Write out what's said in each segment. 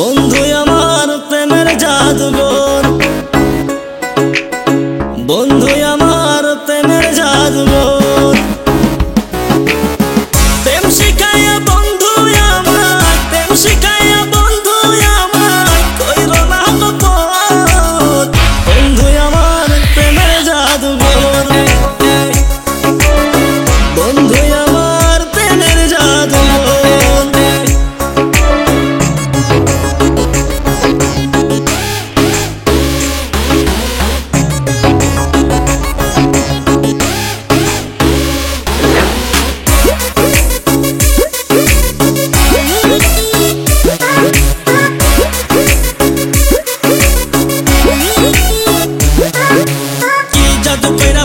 বন্ধু আমার প্রেমের জাদুঘর, বন্ধু আমার প্রেমের জাদুঘর। প্রেম শিখায়া বন্ধু আমার, প্রেম শিখায়া বন্ধু আমার, কইরো না কপট। বন্ধু আমার প্রেমের জাদুঘর, বন্ধু আমার প্রেমের জাদুঘর।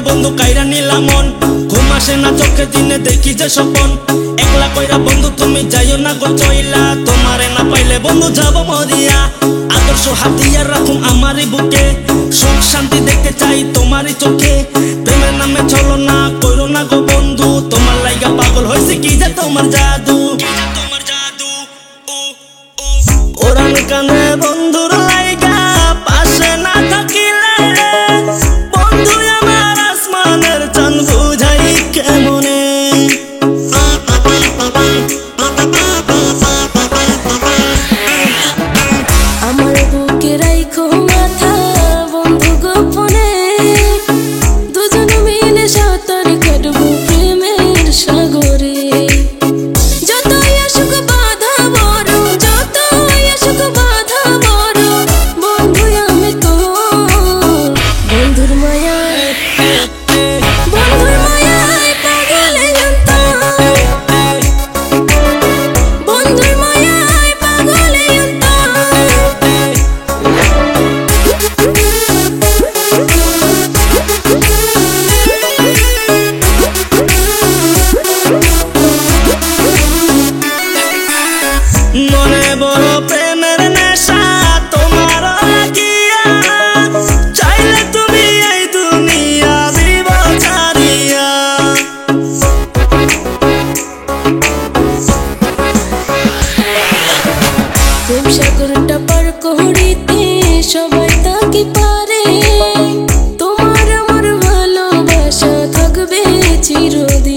বন্ধু কাইরা নিলা মন, ঘুম আসে না চোখে দিনে দেখি যে স্বপন। একলা কইরা বন্ধু তুমি যাইও না গো চইলা, তোমারে না পাইলে বন্ধু যাব মরিয়া। আদর্শ হাতিয়া রাখুম আমারই বুকে, সুখ শান্তি দেখতে চাই তোমারই চোখে। প্রেমের নামে চলো না কইরো না গো বন্ধু, তোমার লাইগা পাগল হইছে কি যে তোমার জাদু। ওরান কানে বন্ধুর লাইগা পাশে না থাকিলে, বন্ধু আমার আসমানের চাঁদ বুঝাই কেমনে। আমার বুকে রাইখো মাথা বন্ধু গোপনে, দুজন মিলে সাঁতার কাটবো প্রেমের সাগরে। যতই আসুক বাধা বড়, যতই আসুক বাধা বড়, বন্ধু আমি তো বন্ধুর মায়ায়, বন্ধুর মায়ায় পাগলে অন্তর, বন্ধুর মায়ায় পাগলে অন্তর। মনে বড় প্রেমের নেশা তোমার লাগিয়া, চাইলে তুমি এই দুনিয়া দিব ছাড়িয়া। প্রেম সাগরটা পার করিতে সবাই তাকে পারে, তোমার আমার ভালোবাসা থাকবে চিরদিন।